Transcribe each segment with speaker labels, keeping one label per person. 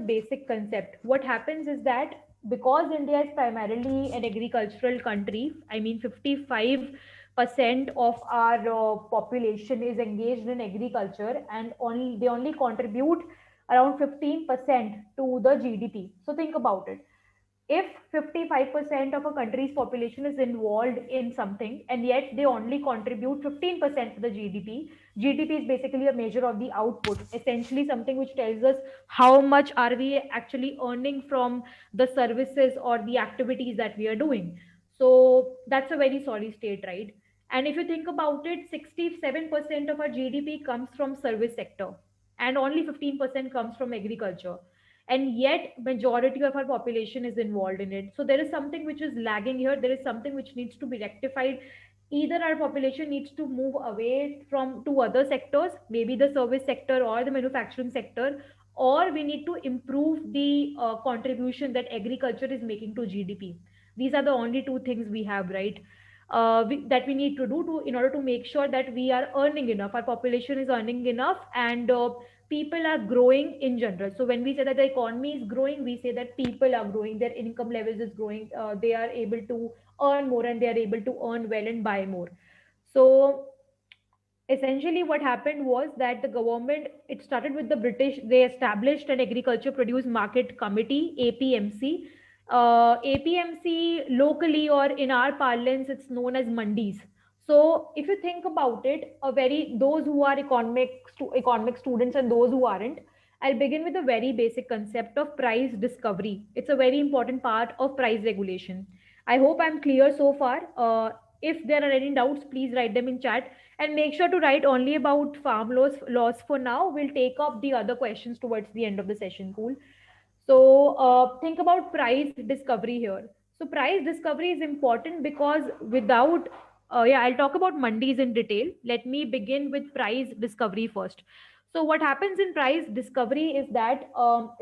Speaker 1: basic concept. What happens is that because India is primarily an agricultural country, I mean 55% of our population is engaged in agriculture, and only they only contribute around 15% to the GDP. So think about it. If 55% of a country's population is involved in something and yet they only contribute 15% to the GDP, GDP is basically a measure of the output, essentially something which tells us how much are we actually earning from the services or the activities that we are doing. So that's a very sorry state, right? And if you think about it, 67% of our GDP comes from service sector and only 15% comes from agriculture, and yet majority of our population is involved in it. So there is something which is lagging here, there is something which needs to be rectified. Either our population needs to move away from to other sectors, maybe the service sector or the manufacturing sector, or we need to improve the contribution that agriculture is making to GDP. These are the only two things we have, right? That we need to do to in order to make sure that we are earning enough, our population is earning enough, and people are growing in general. So when we say that the economy is growing, we say that people are growing, their income levels is growing, they are able to earn more and they are able to earn well and buy more. So essentially what happened was that the government, it started with the British, they established an agriculture produce market committee, APMC. APMC locally, or in our parlance it's known as mandis. So if you think about it, a very those who are economic students and those who aren't, I'll begin with a very basic concept of price discovery. It's a very important part of price regulation. I hope I'm clear so far. If there are any doubts, please write them in chat, and make sure to write only about farm laws for now. We'll take up the other questions towards the end of the session. Cool. So think about price discovery here. So price discovery is important because without, yeah, I'll talk about mandis in detail. Let me begin with price discovery first. So what happens in price discovery is that,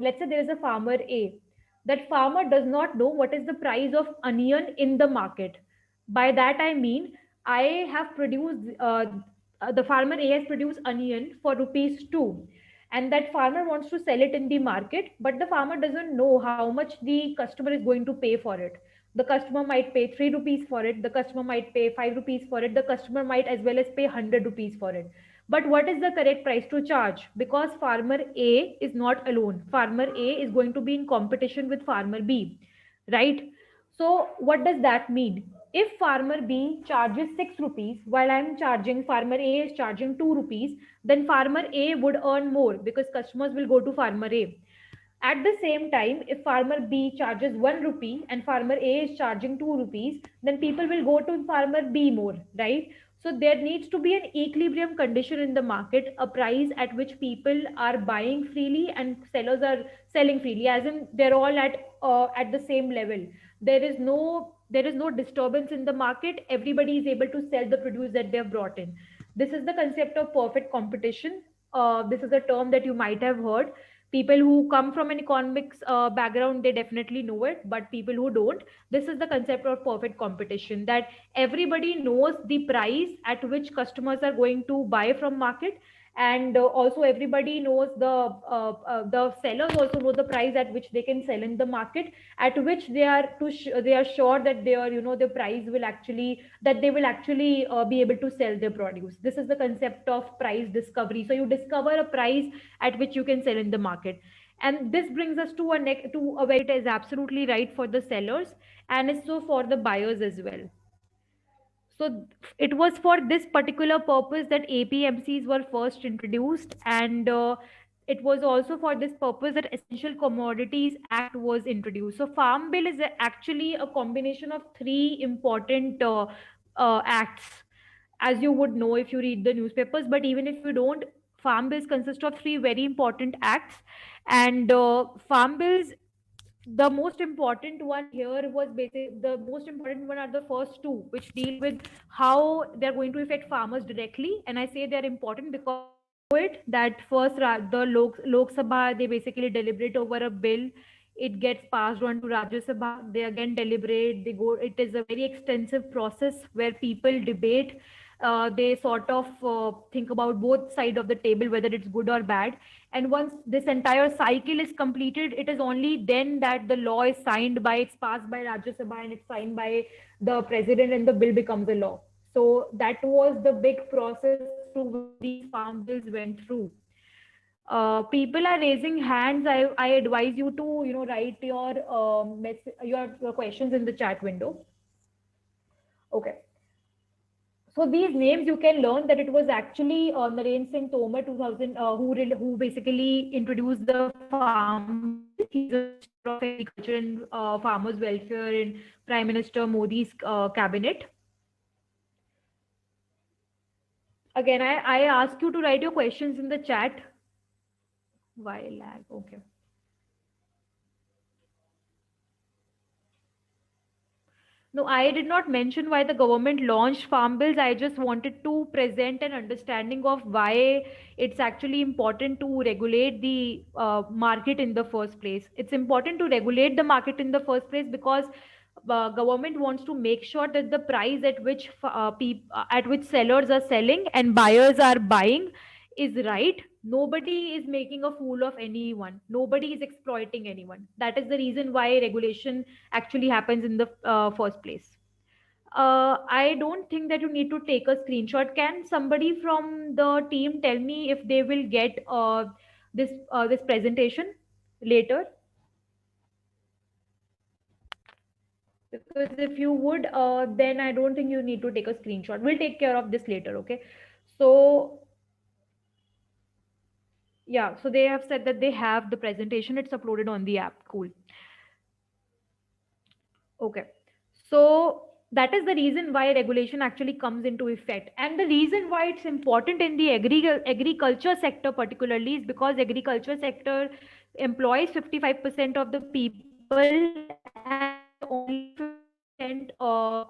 Speaker 1: let's say there is a farmer A. That farmer does not know what is the price of onion in the market. By that I mean, I have produced, the farmer A has produced onion for rupees 2, and that farmer wants to sell it in the market, but the farmer doesn't know how much the customer is going to pay for it. The customer might pay 3 rupees for it, the customer might pay 5 rupees for it, the customer might as well as pay 100 rupees for it. But what is the correct price to charge? Because farmer A is not alone, farmer A is going to be in competition with farmer B, right? So what does that mean? If farmer B charges 6 rupees while I'm charging, farmer A is charging 2 rupees, then farmer A would earn more because customers will go to farmer A. At the same time, if farmer B charges 1 rupee and farmer A is charging 2 rupees, then people will go to farmer B more, right? So there needs to be an equilibrium condition in the market, a price at which people are buying freely and sellers are selling freely, as in they're all at the same level. There is no disturbance in the market. Everybody is able to sell the produce that they have brought in. This is the concept of perfect competition. This is a term that you might have heard. People who come from an economics background, they definitely know it, but people who don't, this is the concept of perfect competition, that everybody knows the price at which customers are going to buy from market, and also everybody knows the sellers also know the price at which they can sell in the market, at which they are sure that the price will actually, that they will actually be able to sell their produce. This is the concept of price discovery. So you discover a price at which you can sell in the market. And this brings us to to a where it is absolutely right for the sellers, and it's so for the buyers as well. So it was for this particular purpose that APMCs were first introduced, and it was also for this purpose that Essential Commodities Act was introduced. So Farm Bill is actually a combination of three important acts, as you would know if you read the newspapers. But even if you don't, farm bills consist of three very important acts, and farm bills, the most important one here was basic the most important one are the first two, which deal with how they're going to affect farmers directly. And I say they're important because it that first the Lok Sabha, they basically deliberate over a bill, it gets passed on to Rajya Sabha, they again deliberate, they go, it is a very extensive process where people debate, They sort of think about both sides of the table, whether it's good or bad. And once this entire cycle is completed, it is only then that the law is signed by, it's passed by Rajya Sabha and it's signed by the president, and the bill becomes a law. So that was the big process through which these farm bills went through. People are raising hands. I advise you to, write your questions in the chat window. Okay. So these names you can learn that it was actually Naren Singh Tomar 2000 who basically introduced the farm bill. He's a minister of agriculture and farmers welfare in Prime Minister Modi's cabinet. Again, I ask you to write your questions in the chat. Why lag? Okay. No, I did not mention why the government launched farm bills. I just wanted to present an understanding of why it's actually important to regulate the market in the first place. It's important to regulate the market in the first place because government wants to make sure that the price at which sellers are selling and buyers are buying is right. Nobody is making a fool of anyone. Nobody is exploiting anyone. That is the reason why regulation actually happens in the first place. I don't think that you need to take a screenshot. Can somebody from the team tell me if they will get this presentation later? Because if you would, then I don't think you need to take a screenshot. We'll take care of this later, okay? So yeah, so they have said that they have the presentation. It's uploaded on the app. Cool. Okay. So that is the reason why regulation actually comes into effect. And the reason why it's important in the agriculture sector particularly is because agriculture sector employs 55% of the people and only 50%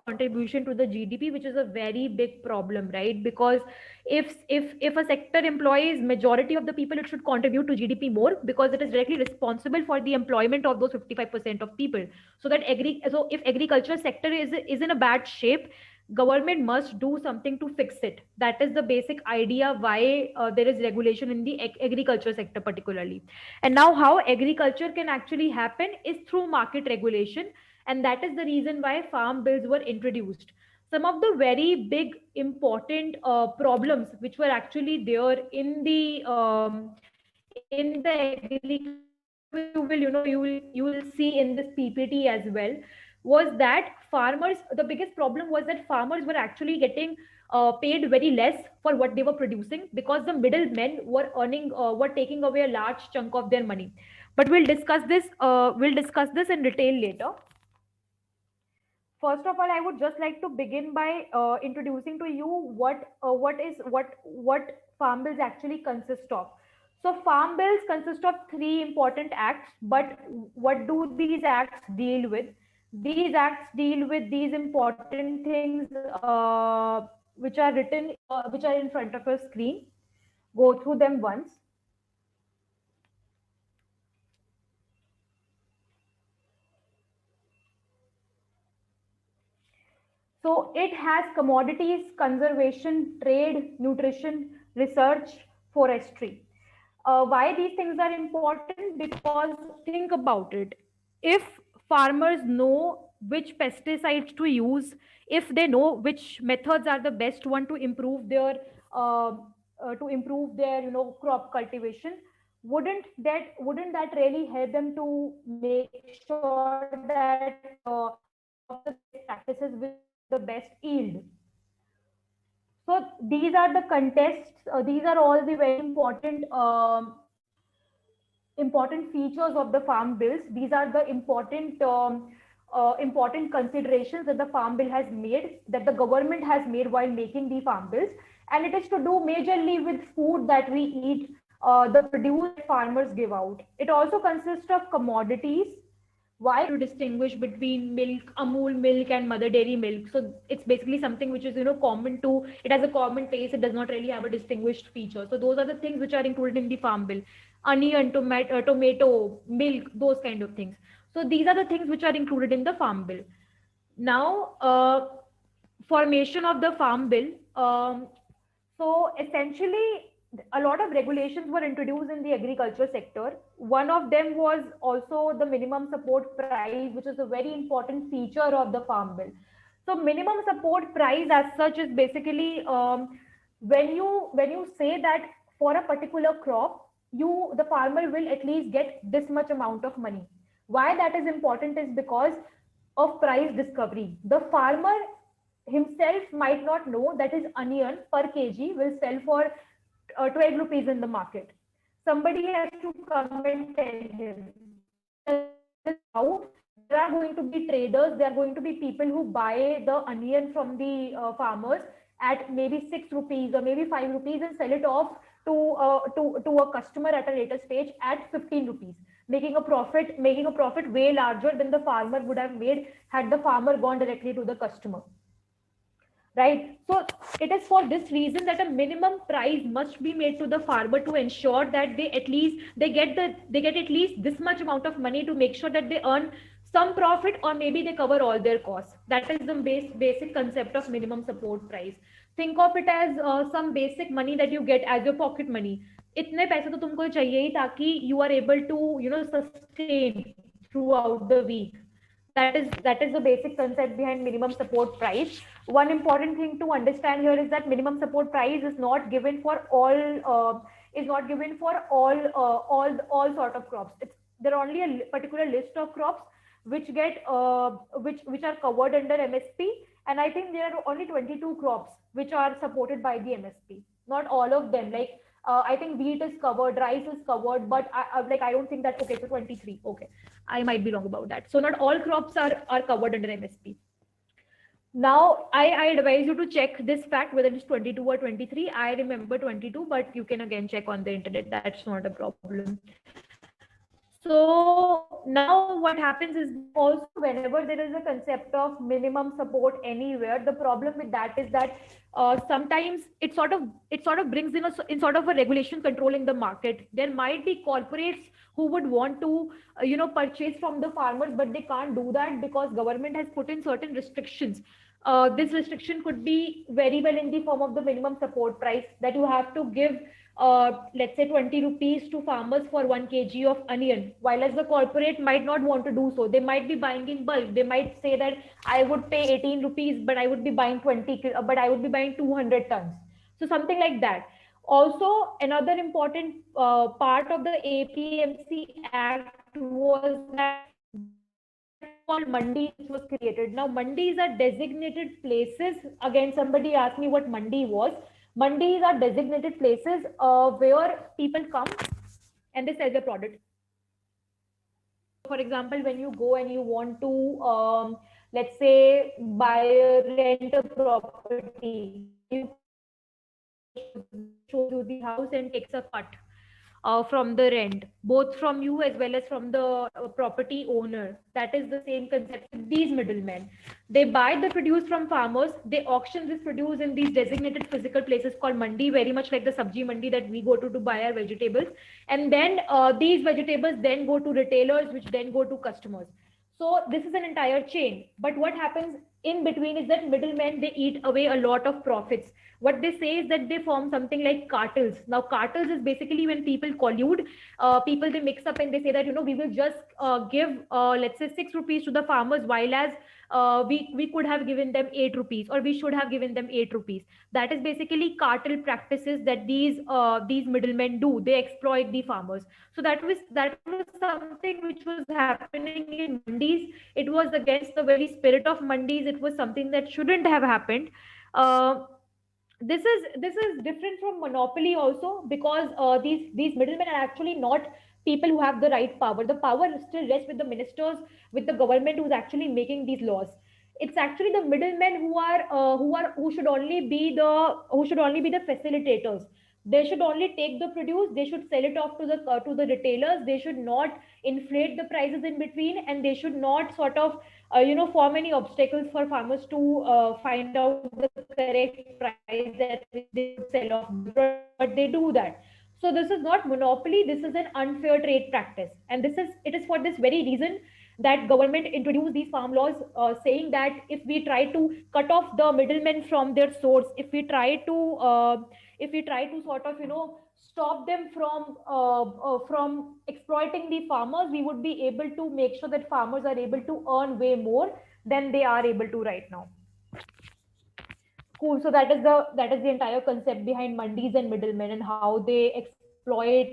Speaker 1: contribution to the GDP, which is a very big problem, right? Because if a sector employs majority of the people, it should contribute to GDP more because it is directly responsible for the employment of those 55% of people. So if agriculture sector is in a bad shape, government must do something to fix it. That is the basic idea why there is regulation in the agriculture sector particularly. And now how agriculture can actually happen is through market regulation, and that is the reason why farm bills were introduced. Some of the very big important problems which were actually there in the agriculture, you will see in this PPT as well, was that farmers, the biggest problem was that farmers were actually getting paid very less for what they were producing because the middlemen were taking away a large chunk of their money. But we'll discuss this in detail later. First of all, I would just like to begin by introducing to you what farm bills actually consist of. So farm bills consist of three important acts, but what do these acts deal with? These acts deal with these important things which are written, which are in front of your screen. Go through them once. So it has commodities, conservation, trade, nutrition, research, forestry. Why these things are important? Because think about it. If farmers know which pesticides to use, if they know which methods are the best one uh, to improve their crop cultivation, wouldn't that really help them to make sure that they adopt the best practices with the best yield? So these are the contests. These are all the very important features of the farm bills. These are the important considerations that the farm bill has made, that the government has made while making the farm bills, and it is to do majorly with food that we eat, the produce that farmers give out. It also consists of commodities. Why to distinguish between milk, Amul milk and mother dairy milk? So it's basically something which is common to, it has a common taste, it does not really have a distinguished feature. So those are the things which are included in the farm bill. Onion, tomato, milk, those kind of things. So these are the things which are included in the farm bill. Now, formation of the farm bill. Um, so essentially, a lot of regulations were introduced in the agriculture sector. One of them was also the minimum support price, which is a very important feature of the farm bill. So minimum support price as such is basically when you say that for a particular crop, the farmer will at least get this much amount of money. Why that is important is because of price discovery. The farmer himself might not know that his onion per kg will sell for 12 rupees in the market. Somebody has to come and tell him. Out, there are going to be traders, there are going to be people who buy the onion from the farmers at maybe 6 rupees or maybe 5 rupees and sell it off to a customer at a later stage at 15 rupees, making a profit way larger than the farmer would have made had the farmer gone directly to the customer, right? So it is for this reason that a minimum price must be made to the farmer to ensure that they get at least this much amount of money to make sure that they earn some profit, or maybe they cover all their costs. That is the basic concept of minimum support price. Think of it as some basic money that you get as your pocket money. इतने पैसे तो तुमको चाहिए ही ताकि you are able to sustain throughout the week. That is the basic concept behind minimum support price. One important thing to understand here is that minimum support price is not given for all sort of crops. There are only a particular list of crops which get which are covered under MSP, and I think there are only 22 crops which are supported by the MSP. Not all of them. Like I think wheat is covered, rice is covered, but I don't think that. Okay, so 23. Okay, I might be wrong about that. So not all crops are covered under MSP. Now, I advise you to check this fact whether it's 22 or 23. I remember 22, but you can again check on the internet. That's not a problem. So now what happens is also whenever there is a concept of minimum support anywhere, the problem with that is that sometimes it sort of brings in sort of a regulation controlling the market. There might be corporates who would want to purchase from the farmers, but they can't do that because government has put in certain restrictions. This restriction could be very well in the form of the minimum support price, that you have to give let's say 20 rupees to farmers for 1 kg of onion, while as the corporate might not want to do so. They might be buying in bulk. They might say that I would pay 18 rupees, but I would be buying 200 tons. So something like that. Also, another important part of the APMC Act was that called mandis was created. Now, mandis are designated places. Again, somebody asked me what mandi was. Mandis are designated places where people come and they sell their product. For example, when you go and you want to, let's say, rent a property, you shows you the house and takes a cut from the rent, both from you as well as from the property owner. That is the same concept with these middlemen. They buy the produce from farmers, they auction this produce in these designated physical places called mandi, very much like the sabji mandi that we go to buy our vegetables. And then these vegetables then go to retailers, which then go to customers. So this is an entire chain. But what happens in between is that middlemen, they eat away a lot of profits. What they say is that they form something like cartels. Now, cartels is basically when people collude, people they mix up and they say that we will just give let's say 6 rupees to the farmers, while as we could have given them 8 rupees, or we should have given them 8 rupees. That is basically cartel practices that these middlemen do. They exploit the farmers. So that was something which was happening in mandis. It was against the very spirit of mandis. It was something that shouldn't have happened. Uh, this is different from monopoly also, because these middlemen are actually not people who have the right power. The power still rests with the ministers, with the government who's actually making these laws. It's actually the middlemen who should only be the facilitators. They should only take the produce, they should sell it off to the retailers. They should not inflate the prices in between, and they should not sort of form any obstacles for farmers to find out the correct price that they sell off the product, but they do that. So this is not monopoly, this is an unfair trade practice, and it is for this very reason that government introduced these farm laws, saying that if we try to cut off the middlemen from their source, if we try to sort of, stop them from exploiting the farmers, we would be able to make sure that farmers are able to earn way more than they are able to right now. Cool. So that is the entire concept behind mandis and middlemen, and how they exploit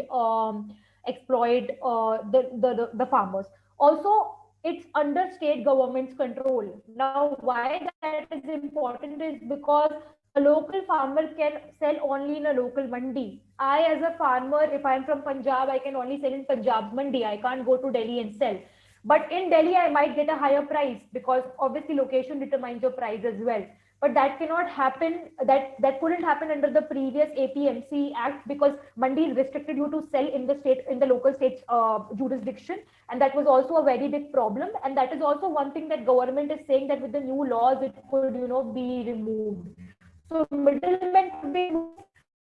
Speaker 1: the farmers. Also, it's under state government's control. Now, why that is important is because a local farmer can sell only in a local mandi. I, as a farmer, if I'm from Punjab, I can only sell in Punjab's mandi. I can't go to Delhi and sell. But in Delhi, I might get a higher price, because obviously location determines your price as well. But that cannot happen, that couldn't happen under the previous APMC Act, because mandis restricted you to sell in the local state's jurisdiction, and that was also a very big problem. And that is also one thing that government is saying, that with the new laws it could, be removed. So middlemen could be removed,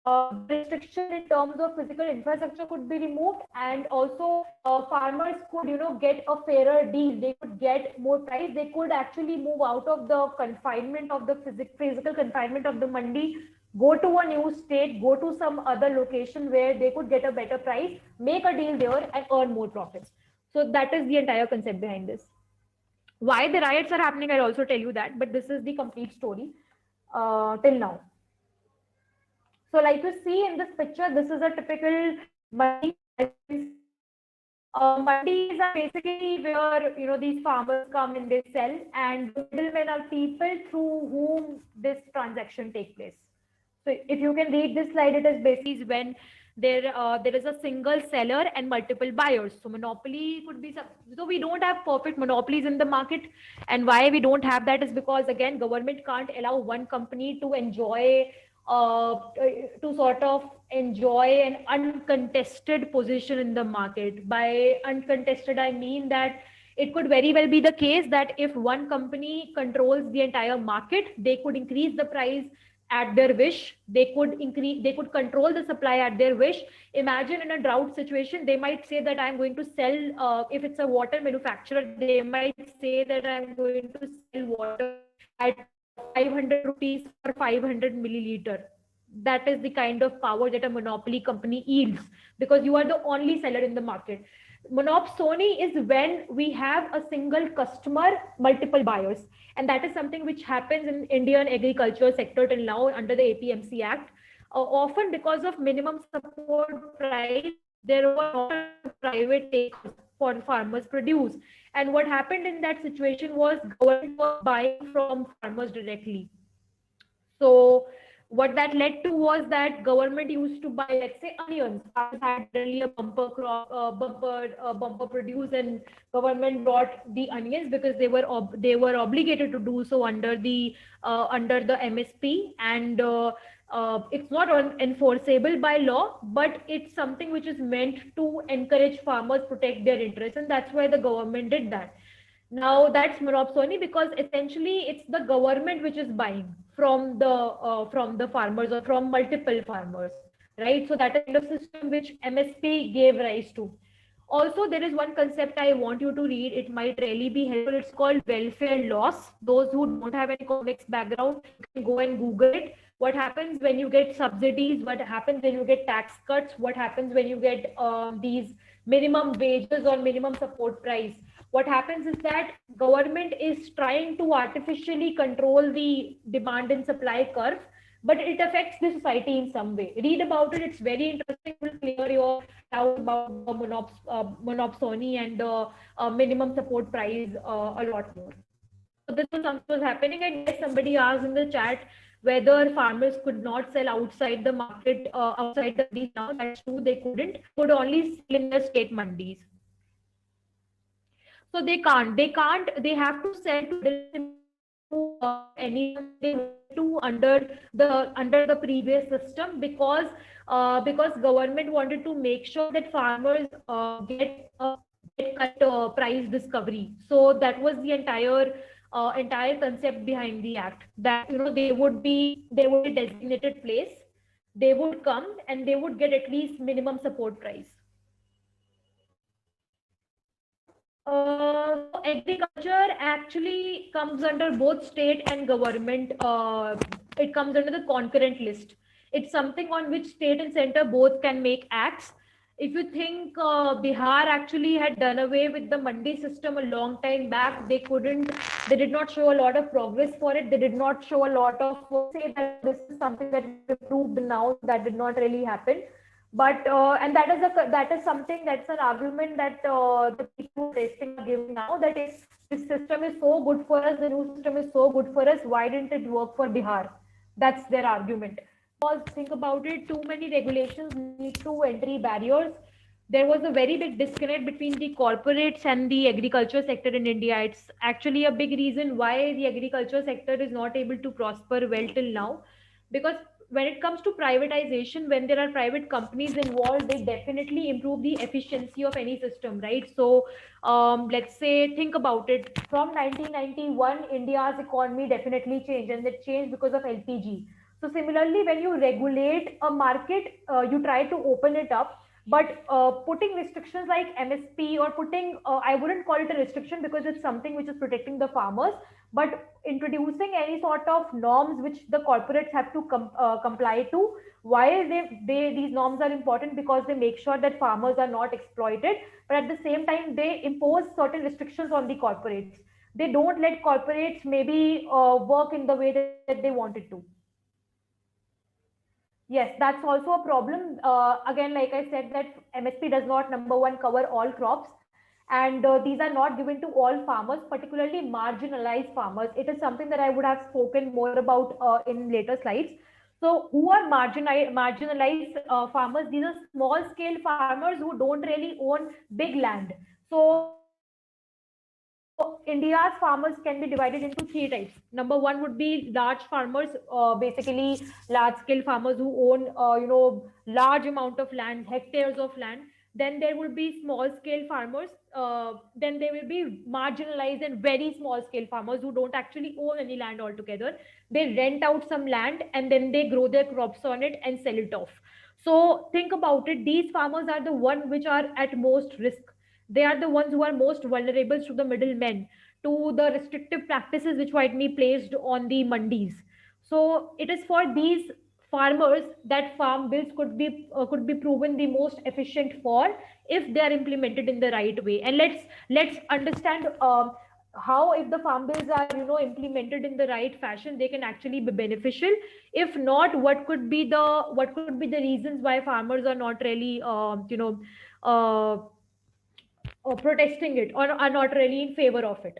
Speaker 1: the restriction in terms of physical infrastructure could be removed, and also farmers could, get a fairer deal. They could get more price. They could actually move out of the confinement of the physical confinement of the mandi, go to a new state, go to some other location where they could get a better price, make a deal there, and earn more profits. So that is the entire concept behind this. Why the riots are happening, I'll also tell you that, but this is the complete story till now. So like you see in this picture, this is a typical mandi. Mandis are basically where, these farmers come and they sell, and the middlemen are people through whom this transaction take place. So if you can read this slide, it is basically when there is a single seller and multiple buyers. So monopoly could be so we don't have perfect monopolies in the market, and why we don't have that is because, again, government can't allow one company to enjoy to sort of enjoy an uncontested position in the market. By uncontested, I mean that it could very well be the case that if one company controls the entire market, they could increase the price at their wish. They could control the supply at their wish. Imagine in a drought situation, they might say that I'm going to sell, if it's a water manufacturer, they might say that I'm going to sell water at 500 rupees for 500 milliliter. That is the kind of power that a monopoly company yields, because you are the only seller in the market. Monopsony is when we have a single customer, multiple buyers, and that is something which happens in Indian agriculture sector till now under the APMC Act. Often because of minimum support price, there were not private takers for farmers' produce. And what happened in that situation was government was buying from farmers directly. So what that led to was that government used to buy, let's say, onions. Farmers had generally a bumper crop, bumper produce, and government brought the onions because they were obligated to do so under the MSP, and it's not enforceable by law, but it's something which is meant to encourage farmers, protect their interests, and that's why the government did that. Now that's monopsony, because essentially it's the government which is buying from the farmers or from multiple farmers, right? So that is the system which MSP gave rise to. Also, there is one concept I want you to read. It might really be helpful. It's called welfare loss. Those who don't have an economics background can go and Google it. What happens when you get subsidies? What happens when you get tax cuts? What happens when you get these minimum wages or minimum support price? What happens is that government is trying to artificially control the demand and supply curve, but it affects the society in some way. Read about it. It's very interesting. It will clear your doubt about the monopsony and the minimum support price a lot more. So this was something was happening, and yes, somebody asked in the chat whether farmers could not sell outside the market, outside the mandis now. That's true, they couldn't. Could only sell in the state mandis. So they can't. They have to sell to anyone they want to under the previous system, because government wanted to make sure that farmers get cut price discovery. So that was the entire concept behind the act. That they would be designated place. They would come and they would get at least minimum support price. agriculture actually comes under both state and government. It comes under the concurrent list. It's something on which state and center both can make acts. If you think Bihar actually had done away with the mandi system a long time back, they did not show a lot of progress for it. They did not show a lot of say that this is something that we've improved now. That did not really happen. But and that is something, that's an argument that the people testing are giving now, that if this system is so good for us, the new system is so good for us, why didn't it work for Bihar? That's their argument. Because think about it, too many regulations lead to entry barriers. There was a very big disconnect between the corporates and the agriculture sector in India. It's actually a big reason why the agriculture sector is not able to prosper well till now. Because when it comes to privatization, when there are private companies involved, they definitely improve the efficiency of any system, right? So let's say, think about it, from 1991 India's economy definitely changed, and it changed because of LPG. So similarly, when you regulate a market, you try to open it up, but putting restrictions like MSP, or putting, I wouldn't call it a restriction because it's something which is protecting the farmers, but introducing any sort of norms which the corporates have to comply to. Why these norms are important? Because they make sure that farmers are not exploited, but at the same time they impose certain restrictions on the corporates. They don't let corporates maybe work in the way that they wanted to. Yes, that's also a problem. Again, like I said, that MSP does not, number one, cover all crops, and these are not given to all farmers, particularly marginalized farmers. It is something that I would have spoken more about in later slides. So, who are marginalized farmers? These are small scale farmers who don't really own big land. So, India's farmers can be divided into three types. Number one would be large farmers, basically large scale farmers who own, large amount of land, hectares of land. Then there will be small scale farmers. Then there will be marginalized and very small scale farmers who don't actually own any land altogether. They rent out some land and then they grow their crops on it and sell it off. So think about it. These farmers are the ones which are at most risk. They are the ones who are most vulnerable to the middlemen, to the restrictive practices which might be placed on the mandis. So it is for these farmers that farm bills could be proven the most efficient for, if they are implemented in the right way. And let's understand how, if the farm bills are implemented in the right fashion, they can actually be beneficial. If not, what could be the reasons why farmers are not really uh, protesting it, or are not really in favor of it.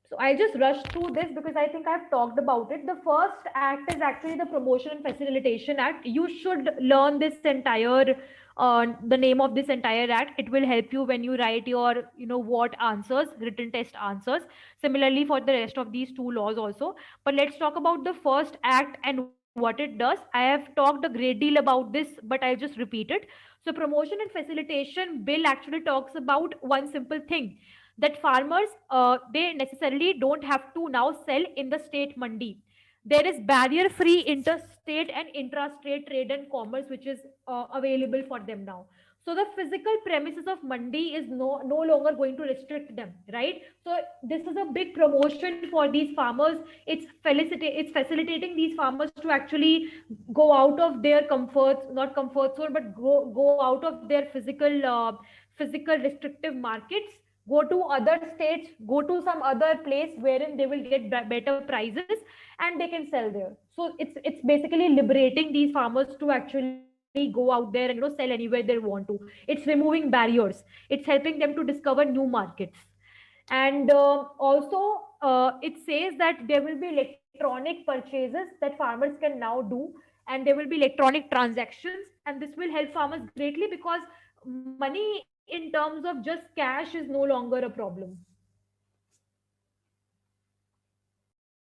Speaker 1: So I'll just rush through this because I think I've talked about it. The first act is actually the Promotion and Facilitation Act. You should learn this entire, the name of this entire act. It will help you when you write your, what answers, written test answers. Similarly for the rest of these two laws also. But let's talk about the first act and what it does. I have talked a great deal about this, but I'll just repeat it. So Promotion and Facilitation Bill actually talks about one simple thing, that farmers, they necessarily don't have to now sell in the state mandi. There is barrier free interstate and intrastate trade and commerce which is available for them now. So the physical premises of mandi is no longer going to restrict them, right? So this is a big promotion for these farmers. It's facilitating these farmers to actually go out of their comforts, not comfort zone, but go out of their physical restrictive markets, go to other states, go to some other place wherein they will get better prices, and they can sell there. So it's basically liberating these farmers to actually go out there and sell anywhere they want to. It's removing barriers. It's helping them to discover new markets. And also, it says that there will be electronic purchases that farmers can now do, and there will be electronic transactions, and this will help farmers greatly because money in terms of just cash is no longer a problem.